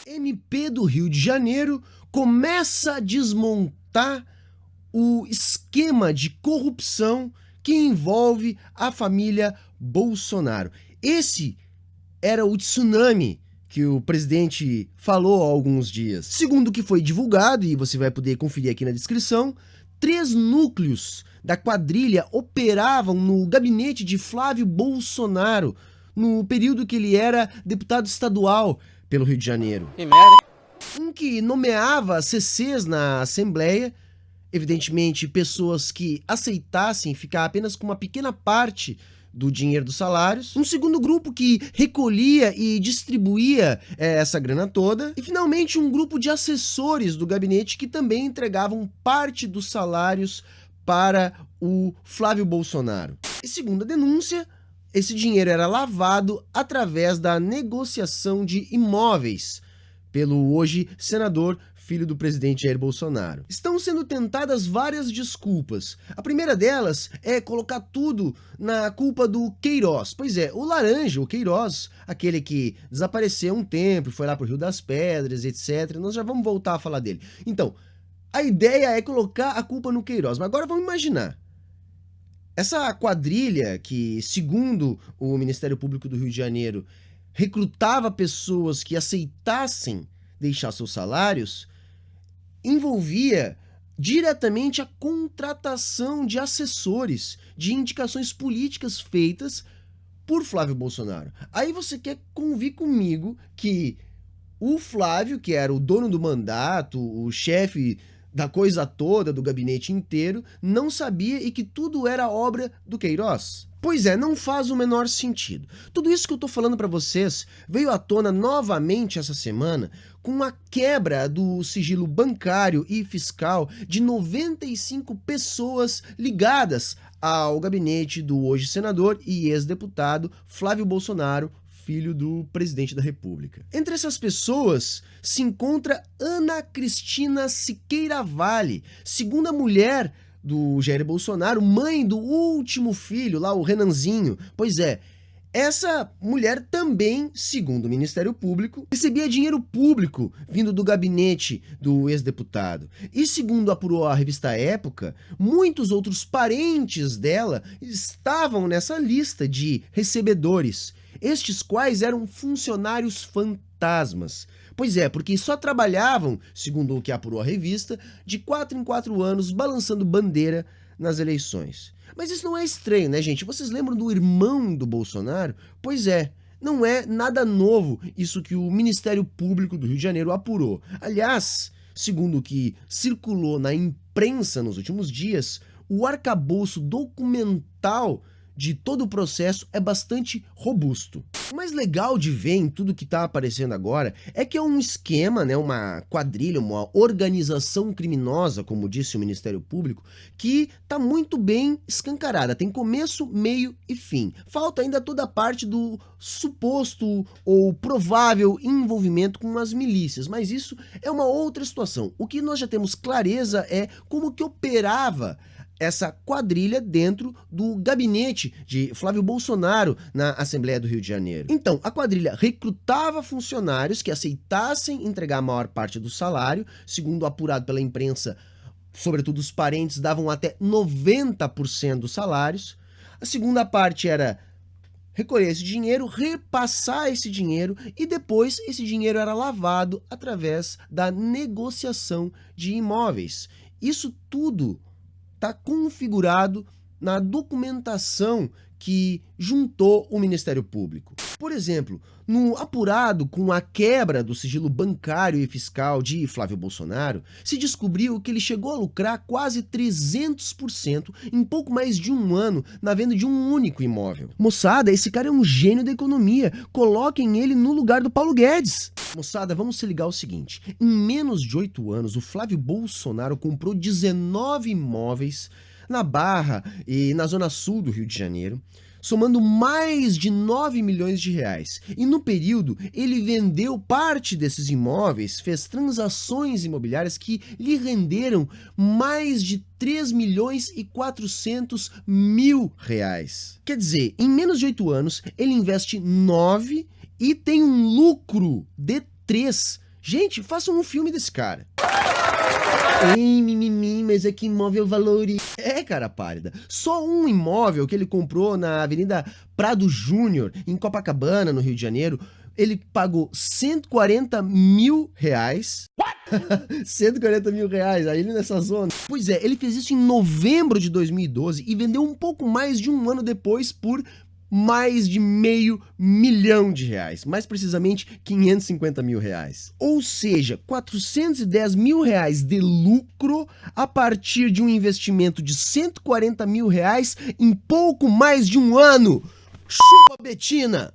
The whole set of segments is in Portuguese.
MP do Rio de Janeiro começa a desmontar o esquema de corrupção que envolve a família Bolsonaro. Esse era o tsunami que o presidente falou há alguns dias. Segundo o que foi divulgado, e você vai poder conferir aqui na descrição, 3 núcleos da quadrilha operavam no gabinete de Flávio Bolsonaro no período que ele era deputado estadual pelo Rio de Janeiro. Que merda. Um que nomeava CCs na Assembleia, evidentemente pessoas que aceitassem ficar apenas com uma pequena parte do dinheiro dos salários. Um segundo grupo que recolhia e distribuía essa grana toda. E finalmente um grupo de assessores do gabinete que também entregavam parte dos salários para o Flávio Bolsonaro. E segundo a denúncia, esse dinheiro era lavado através da negociação de imóveis pelo hoje senador, filho do presidente Jair Bolsonaro. Estão sendo tentadas várias desculpas. A primeira delas é colocar tudo na culpa do Queiroz. Pois é, o Laranja, o Queiroz, aquele que desapareceu um tempo, foi lá pro Rio das Pedras, etc. Nós já vamos voltar a falar dele. Então, a ideia é colocar a culpa no Queiroz. Mas agora vamos imaginar. Essa quadrilha que, segundo o Ministério Público do Rio de Janeiro, recrutava pessoas que aceitassem deixar seus salários, envolvia diretamente a contratação de assessores, de indicações políticas feitas por Flávio Bolsonaro. Aí você quer convir comigo que o Flávio, que era o dono do mandato, o chefe da coisa toda, do gabinete inteiro, não sabia e que tudo era obra do Queiroz? Pois é, não faz o menor sentido. Tudo isso que eu tô falando pra vocês veio à tona novamente essa semana com a quebra do sigilo bancário e fiscal de 95 pessoas ligadas ao gabinete do hoje senador e ex-deputado Flávio Bolsonaro, filho do presidente da República. Entre essas pessoas se encontra Ana Cristina Siqueira Vale, segunda mulher do Jair Bolsonaro, mãe do último filho, lá o Renanzinho. Pois é, essa mulher também, segundo o Ministério Público, recebia dinheiro público vindo do gabinete do ex-deputado. E segundo apurou a revista Época, muitos outros parentes dela estavam nessa lista de recebedores, estes quais eram funcionários fantasmas. Pois é, porque só trabalhavam, segundo o que apurou a revista, de 4 em 4 anos balançando bandeira nas eleições. Mas isso não é estranho, né, gente? Vocês lembram do irmão do Bolsonaro? Pois é, não é nada novo isso que o Ministério Público do Rio de Janeiro apurou. Aliás, segundo o que circulou na imprensa nos últimos dias, o arcabouço documental de todo o processo é bastante robusto. O mais legal de ver em tudo que está aparecendo agora é que é um esquema, né, uma quadrilha, uma organização criminosa, como disse o Ministério Público, que está muito bem escancarada, tem começo, meio e fim. Falta ainda toda a parte do suposto ou provável envolvimento com as milícias, mas isso é uma outra situação. O que nós já temos clareza é como que operava essa quadrilha dentro do gabinete de Flávio Bolsonaro na Assembleia do Rio de Janeiro. Então, a quadrilha recrutava funcionários que aceitassem entregar a maior parte do salário, segundo apurado pela imprensa, sobretudo os parentes davam até 90% dos salários. A segunda parte era recolher esse dinheiro, repassar esse dinheiro e depois esse dinheiro era lavado através da negociação de imóveis. Isso tudo está configurado na documentação que juntou o Ministério Público. Por exemplo, no apurado com a quebra do sigilo bancário e fiscal de Flávio Bolsonaro, se descobriu que ele chegou a lucrar quase 300% em pouco mais de um ano na venda de um único imóvel. Moçada, esse cara é um gênio da economia. Coloquem ele no lugar do Paulo Guedes. Moçada, vamos se ligar ao seguinte. Em menos de 8 anos, o Flávio Bolsonaro comprou 19 imóveis na Barra e na Zona Sul do Rio de Janeiro, somando mais de 9 milhões de reais. E no período, ele vendeu parte desses imóveis, fez transações imobiliárias que lhe renderam mais de 3 milhões e 400 mil reais. Quer dizer, em menos de 8 anos, ele investe 9 e tem um lucro de 3. Gente, façam um filme desse cara. Ei, mimimi, mas é que imóvel valoriza. É, cara pálida. Só um imóvel que ele comprou na Avenida Prado Júnior, em Copacabana, no Rio de Janeiro, ele pagou 140 mil reais. 140 mil reais, aí ele nessa zona. Pois é, ele fez isso em novembro de 2012 e vendeu um pouco mais de um ano depois por mais de R$500 mil, mais precisamente 550 mil reais. Ou seja, 410 mil reais de lucro a partir de um investimento de 140 mil reais em pouco mais de um ano. Chupa, Betina!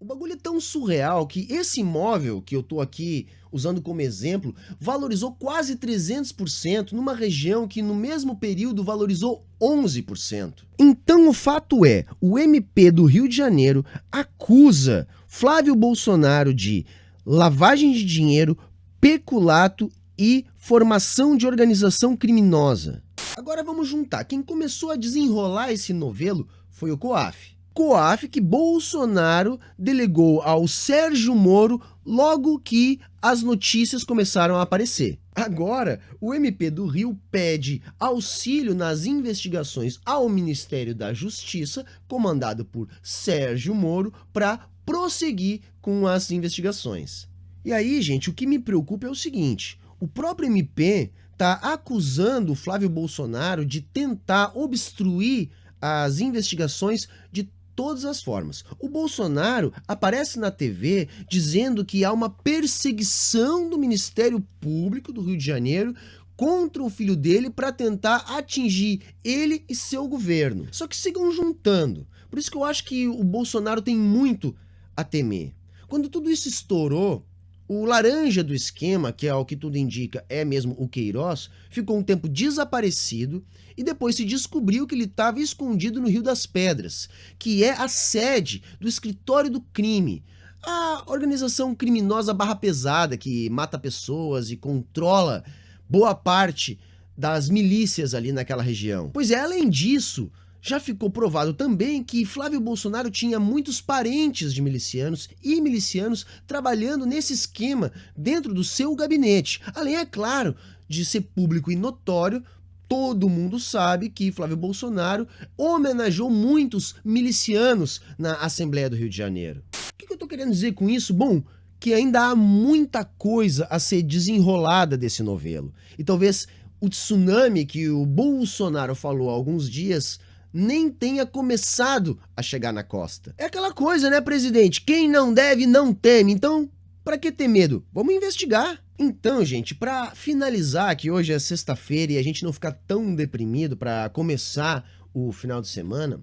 O bagulho é tão surreal que esse imóvel que eu tô aqui usando como exemplo valorizou quase 300% numa região que no mesmo período valorizou 11%. Então o fato é, o MP do Rio de Janeiro acusa Flávio Bolsonaro de lavagem de dinheiro, peculato e formação de organização criminosa. Agora vamos juntar, quem começou a desenrolar esse novelo foi o COAF. COAF que Bolsonaro delegou ao Sérgio Moro logo que as notícias começaram a aparecer. Agora, o MP do Rio pede auxílio nas investigações ao Ministério da Justiça, comandado por Sérgio Moro, para prosseguir com as investigações. E aí, gente, o que me preocupa é o seguinte, o próprio MP está acusando o Flávio Bolsonaro de tentar obstruir as investigações de todas as formas. O Bolsonaro aparece na TV dizendo que há uma perseguição do Ministério Público do Rio de Janeiro contra o filho dele para tentar atingir ele e seu governo. Só que sigam juntando. Por isso que eu acho que o Bolsonaro tem muito a temer. Quando tudo isso estourou, o laranja do esquema, que é o que tudo indica é mesmo o Queiroz, ficou um tempo desaparecido e depois se descobriu que ele estava escondido no Rio das Pedras, que é a sede do escritório do crime, a organização criminosa barra pesada que mata pessoas e controla boa parte das milícias ali naquela região. Pois é, além disso, já ficou provado também que Flávio Bolsonaro tinha muitos parentes de milicianos e milicianos trabalhando nesse esquema dentro do seu gabinete. Além, é claro, de ser público e notório, todo mundo sabe que Flávio Bolsonaro homenageou muitos milicianos na Assembleia do Rio de Janeiro. O que eu tô querendo dizer com isso? Bom, que ainda há muita coisa a ser desenrolada desse novelo. E talvez o tsunami que o Bolsonaro falou há alguns dias nem tenha começado a chegar na costa. É aquela coisa, né, presidente? Quem não deve, não teme. Então, pra que ter medo? Vamos investigar. Então, gente, pra finalizar, que hoje é sexta-feira e a gente não ficar tão deprimido pra começar o final de semana,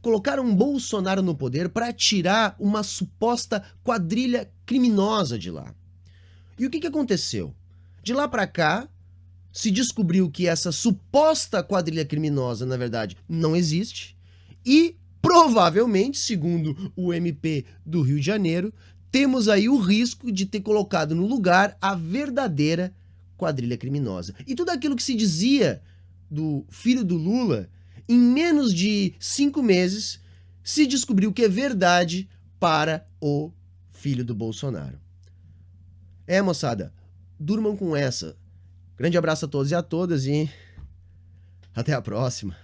colocaram um Bolsonaro no poder pra tirar uma suposta quadrilha criminosa de lá. E o que aconteceu? De lá pra cá, se descobriu que essa suposta quadrilha criminosa, na verdade, não existe e, provavelmente, segundo o MP do Rio de Janeiro, temos aí o risco de ter colocado no lugar a verdadeira quadrilha criminosa. E tudo aquilo que se dizia do filho do Lula, em menos de 5 meses, se descobriu que é verdade para o filho do Bolsonaro. É, moçada, durmam com essa. Grande abraço a todos e a todas e até a próxima.